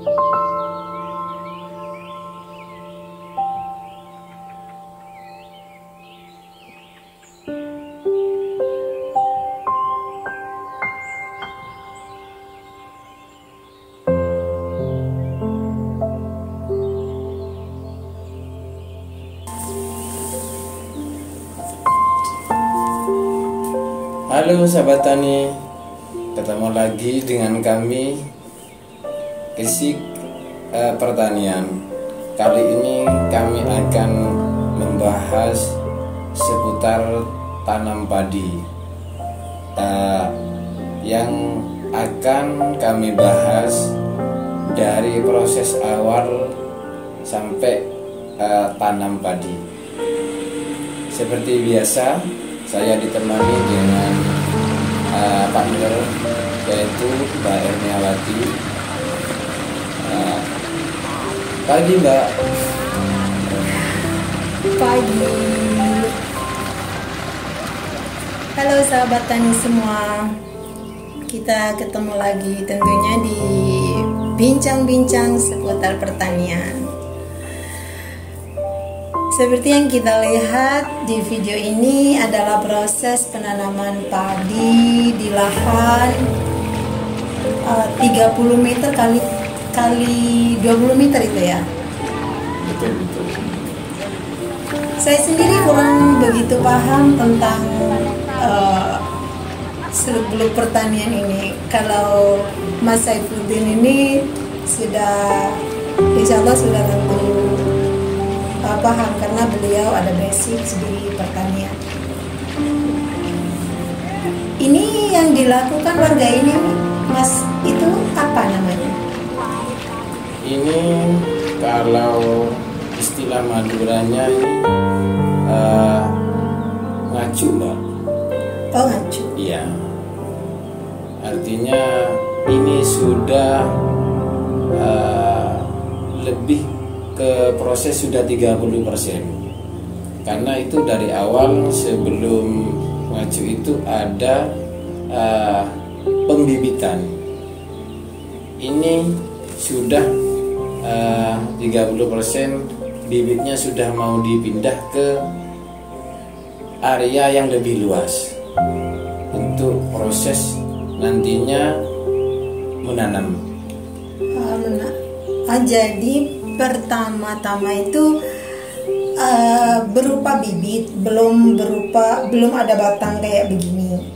Halo sahabat tani, ketemu lagi dengan kami Kesik Pertanian. Kali ini kami akan membahas seputar tanam padi. Yang akan kami bahas dari proses awal sampai tanam padi. Seperti biasa, saya ditemani dengan partner, yaitu Mbak Erniawati. Pagi Mbak. Pagi. Halo sahabat tani semua. Kita ketemu lagi tentunya di bincang-bincang seputar pertanian. Seperti yang kita lihat di video ini adalah proses penanaman padi di lahan 30 meter kali 20 meter itu ya. Betul. Saya sendiri kurang begitu paham tentang seluk-beluk pertanian ini. Kalau Mas Saifuddin ini sudah, insya Allah sudah tentu paham karena beliau ada basic di pertanian. Ini yang dilakukan warga ini, Mas, itu apa namanya? Ini kalau istilah Maduranya ngacu Mbak. Oh, ngacu. Iya. Artinya ini sudah lebih ke proses sudah 30%. Karena itu dari awal sebelum ngacu itu ada pembibitan. Ini sudah 30% bibitnya sudah mau dipindah ke area yang lebih luas untuk proses nantinya menanam. Jadi pertama-tama itu berupa bibit, belum ada batang kayak begini,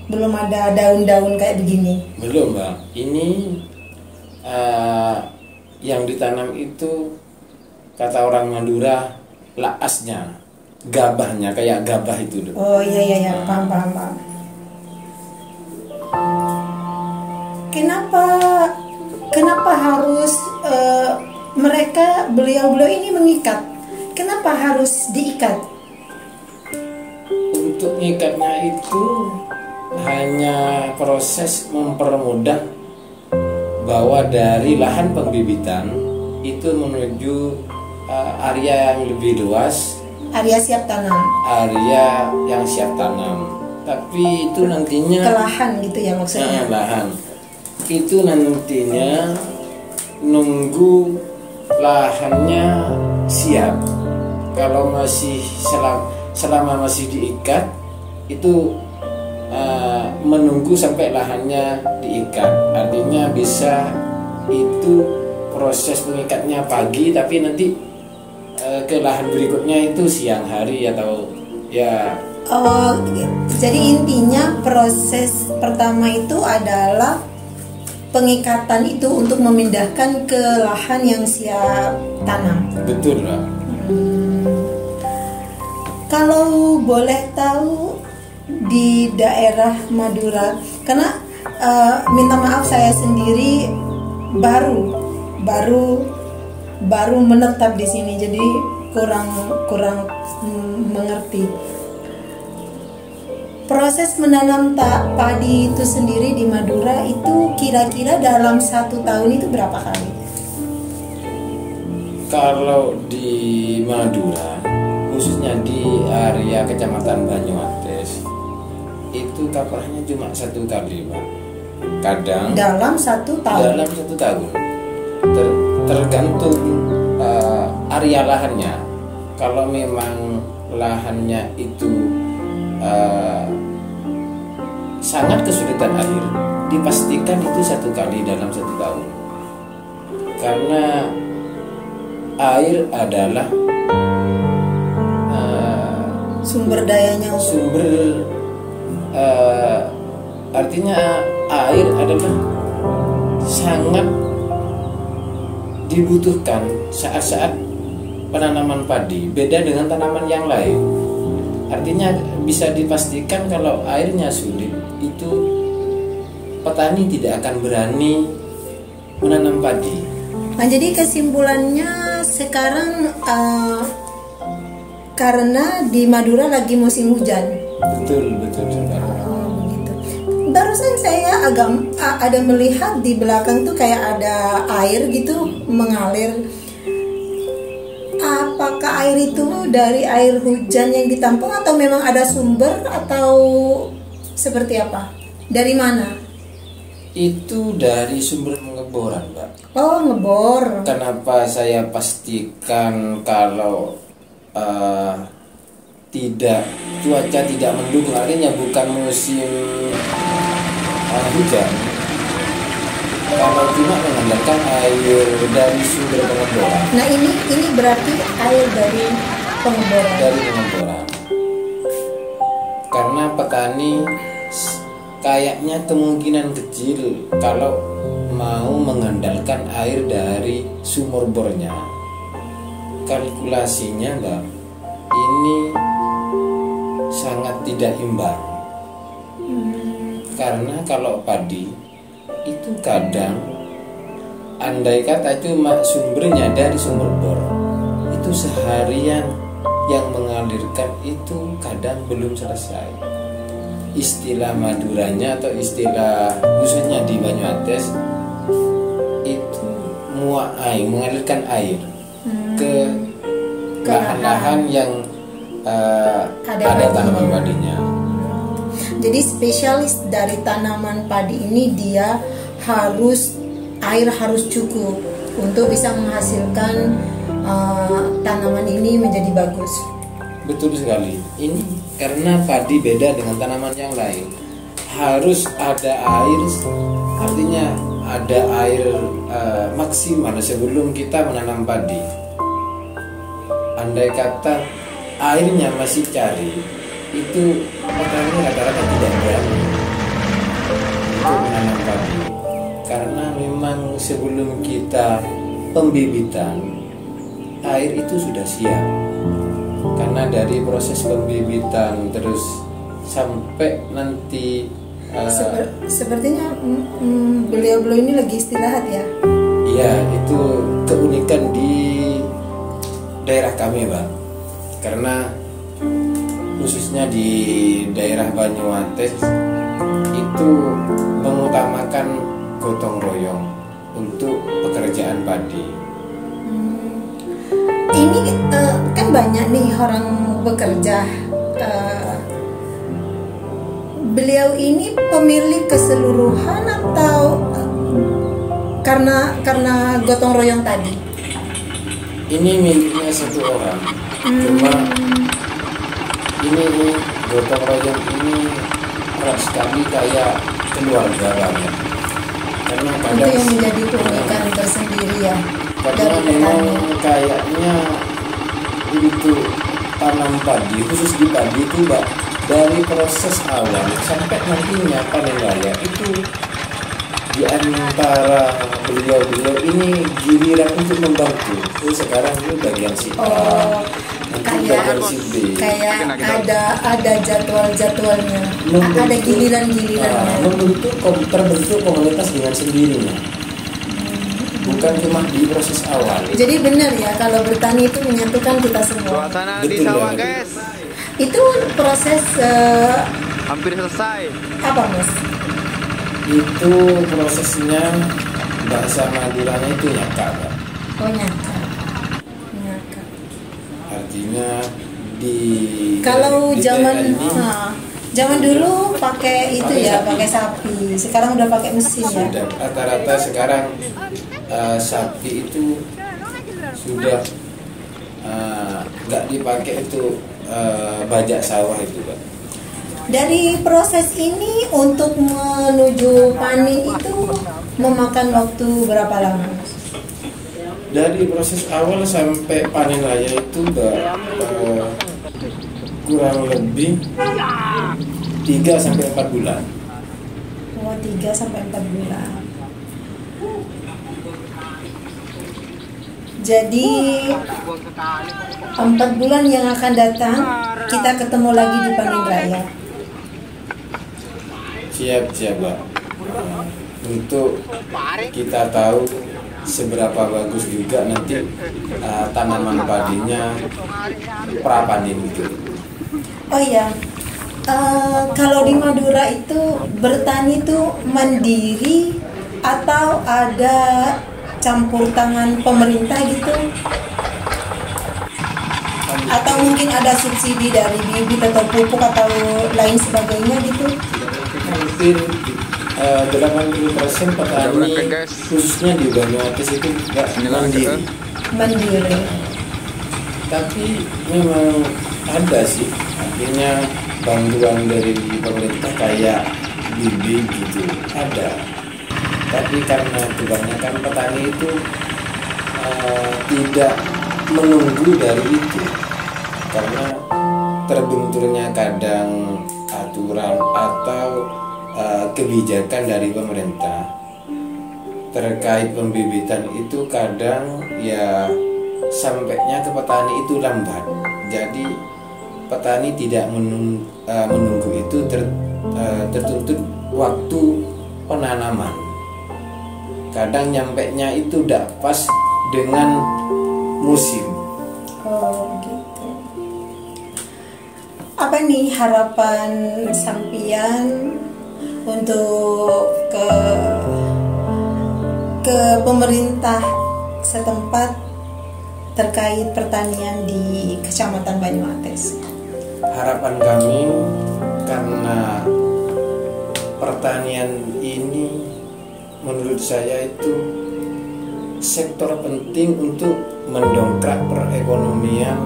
belum ada daun-daun kayak begini. Belum Mbak. Ini yang ditanam itu kata orang Madura laasnya, gabahnya, kayak gabah itu. Oh iya, paham. Kenapa harus beliau ini mengikat? Kenapa harus diikat? Untuk ngikatnya itu hanya proses mempermudah bahwa dari lahan pembibitan itu menuju area yang lebih luas, area siap tanam. Area yang siap tanam. Tapi itu nantinya ke lahan gitu ya maksudnya. Lahan. Itu nantinya nunggu lahannya siap. Kalau masih selama masih diikat itu menunggu sampai lahannya diikat. Artinya bisa itu proses pengikatnya pagi, tapi nanti ke lahan berikutnya itu siang hari atau ya. Oh, jadi intinya proses pertama itu adalah pengikatan itu untuk memindahkan ke lahan yang siap tanam. Betul lah. Kalau boleh tahu di daerah Madura, karena minta maaf saya sendiri baru menetap di sini, jadi kurang mengerti. Proses menanam padi itu sendiri di Madura itu kira-kira dalam 1 tahun itu berapa kali? Kalau di Madura, khususnya di area Kecamatan Banyuates, itu kaprahnya cuma 1 kali Pak. kadang dalam 1 tahun. dalam 1 tahun. Tergantung area lahannya. Kalau memang lahannya itu sangat kesulitan air, dipastikan itu 1 kali dalam 1 tahun. Karena air adalah Sumber dayanya artinya air adalah sangat dibutuhkan saat-saat penanaman padi. Beda dengan tanaman yang lain. Artinya bisa dipastikan kalau airnya sulit, itu petani tidak akan berani menanam padi. Nah, jadi kesimpulannya sekarang karena di Madura lagi musim hujan. Betul saudara. Begitu. Barusan saya ada melihat di belakang tuh kayak ada air gitu mengalir. Apakah air itu dari air hujan yang ditampung atau memang ada sumber atau seperti apa? Dari mana? Itu dari sumber pengeboran, Mbak. Oh, ngebor. Kenapa saya pastikan kalau cuaca tidak mendukung, artinya bukan musim hujan. Kalau cuma mengandalkan air dari sumber pengeboran. Nah, ini berarti air dari pengeboran. Dari pengeboran. Karena petani kayaknya kemungkinan kecil kalau mau mengandalkan air dari sumur bornya. Kalkulasinya, Mbak, ini sangat tidak imbang. Karena kalau padi itu kadang andai kata cuma sumbernya dari sumur bor, itu seharian yang mengalirkan itu kadang belum selesai. Istilah Maduranya atau istilah khususnya di Banyuates itu muai, mengalirkan air ke lahan-lahan yang ada tanaman padinya. Jadi spesialis dari tanaman padi ini dia air harus cukup untuk bisa menghasilkan tanaman ini menjadi bagus. Betul sekali. Ini karena padi beda dengan tanaman yang lain. Harus ada air, artinya ada air maksimal sebelum kita menanam padi. Andai kata airnya masih cari, itu petani rata-rata tidak berani untuk menanam padi. Karena memang sebelum kita pembibitan, air itu sudah siap. Karena dari proses pembibitan terus sampai nanti sepertinya beliau-beliau ini lagi istirahat ya. Iya, itu keunikan di daerah kami, Bang. Karena khususnya di daerah Banyuates itu mengutamakan gotong royong untuk pekerjaan padi. Ini kan banyak nih orang bekerja. Beliau ini pemilik keseluruhan atau karena gotong royong tadi? Ini miliknya satu orang. Cuma ini gotong royong ini erat sekali kayak keluarga banget. Karena Itu yang menjadi keunikan tersendiri ya. Karena memang kayaknya itu tanam padi, khusus di padi itu, Mbak, dari proses awal sampai nantinya panen raya itu di antara beliau-beliau ini giliran untuk membantu. Sekarang itu bagian si A, nanti bagian si B. Kayak ada jadwalnya, ada giliran-gilirannya. Terbentuk komunitas dengan sendirinya. Bukan cuma di proses awal. Jadi benar ya kalau bertani itu menyatukan kita semua. Suasana di sawah, guys. Itu proses Hampir selesai. apa, Mas? Itu prosesnya bahasa Maduranya itu nyaka, Pak. Oh, nyaka. Artinya Kalau di zaman daerah ini, Zaman dulu pakai itu Pakai ya, sapi. pakai sapi. Sekarang udah pakai mesin ya. Sudah rata-rata sekarang sapi itu sudah nggak dipakai itu bajak sawah itu, Pak. Dari proses ini untuk menuju panen itu memakan waktu berapa lama? Dari proses awal sampai panen raya itu kurang lebih 3 sampai 4 bulan. Oh, 3 sampai 4 bulan. Jadi 4 bulan yang akan datang kita ketemu lagi di panen raya. Siap, Pak. Untuk kita tahu seberapa bagus juga nanti tanaman padinya prapanen gitu. Oh iya, kalau di Madura itu bertani itu mandiri atau ada campur tangan pemerintah gitu? Atau mungkin ada subsidi dari bibit atau pupuk atau lain sebagainya gitu? Hampir 80% petani khususnya di Banyuates itu nggak mandiri. Mandiri. Tapi memang ada sih, artinya bantuan dari pemerintah kayak bimbing gitu ada. Tapi karena kebanyakan petani itu tidak menunggu dari itu, karena terbenturnya kadang aturan atau kebijakan dari pemerintah terkait pembibitan itu kadang ya sampainya ke petani itu lambat. Jadi petani tidak menunggu itu tertuntut waktu penanaman. Kadang nyampainya itu tidak pas dengan musim. Oh gitu. Apa nih harapan sampian untuk ke pemerintah setempat terkait pertanian di Kecamatan Banyuates? Harapan kami, karena pertanian ini menurut saya itu sektor penting untuk mendongkrak perekonomian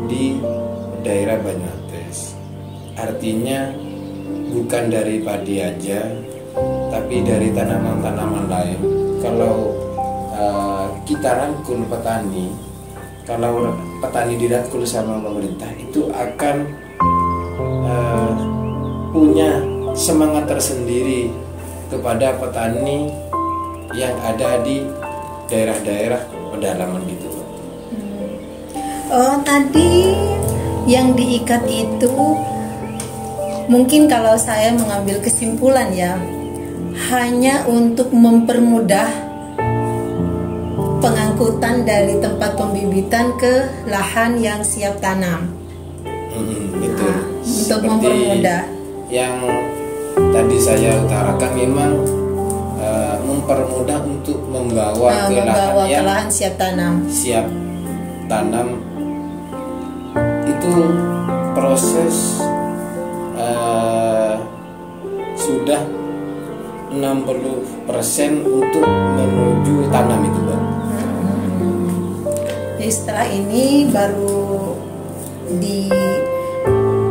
di daerah Banyuates. Artinya bukan dari padi aja, tapi dari tanaman-tanaman lain. Kalau kita rangkul petani, kalau petani dirangkul sama pemerintah, itu akan punya semangat tersendiri kepada petani yang ada di daerah-daerah pedalaman gitu. Oh, tadi yang diikat itu mungkin kalau saya mengambil kesimpulan ya, hanya untuk mempermudah pengangkutan dari tempat pembibitan ke lahan yang siap tanam. Betul. Untuk Seperti mempermudah. yang tadi saya utarakan, memang mempermudah untuk membawa ke lahan yang lahan siap tanam. siap tanam. Itu proses sudah 60% untuk menuju tanam itu, Bang. Jadi setelah ini baru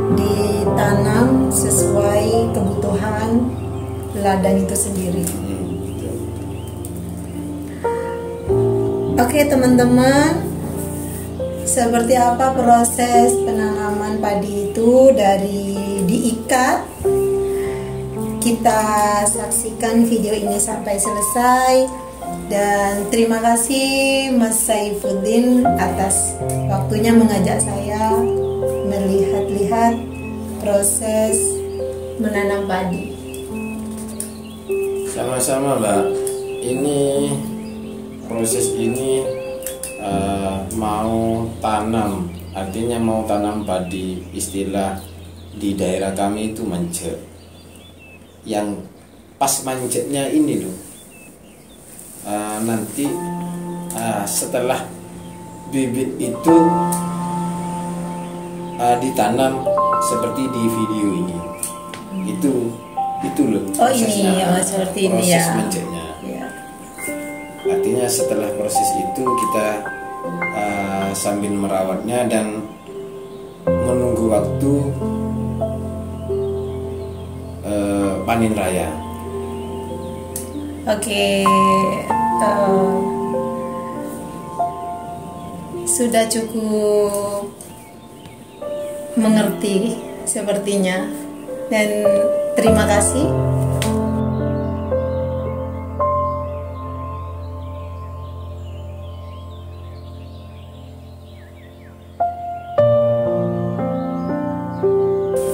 ditanam sesuai kebutuhan ladang itu sendiri. Oke teman-teman, seperti apa proses penanaman padi itu dari diikat? Kita saksikan video ini sampai selesai. Dan terima kasih Mas Saifuddin atas waktunya mengajak saya melihat-lihat proses menanam padi. Sama-sama, Mbak. Ini proses ini mau tanam, artinya mau tanam padi, istilah di daerah kami itu manjat. Yang pas manjatnya ini loh, nanti setelah bibit itu ditanam seperti di video ini. Itu loh Oh ini, prosesnya. seperti ini Proses ya. menjeknya. Ya. Artinya setelah proses itu kita sambil merawatnya dan menunggu waktu panen raya. Oke, sudah cukup mengerti sepertinya, dan terima kasih.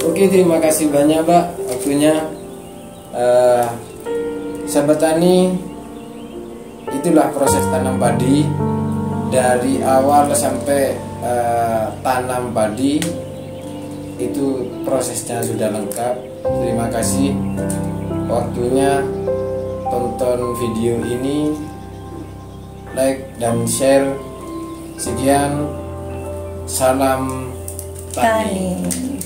Oke, terima kasih banyak Mbak waktunya. Sahabat tani, itulah proses tanam padi dari awal sampai tanam padi, itu prosesnya sudah lengkap. Terima kasih waktunya, tonton video ini, like dan share. Sekian, salam tani. Tani.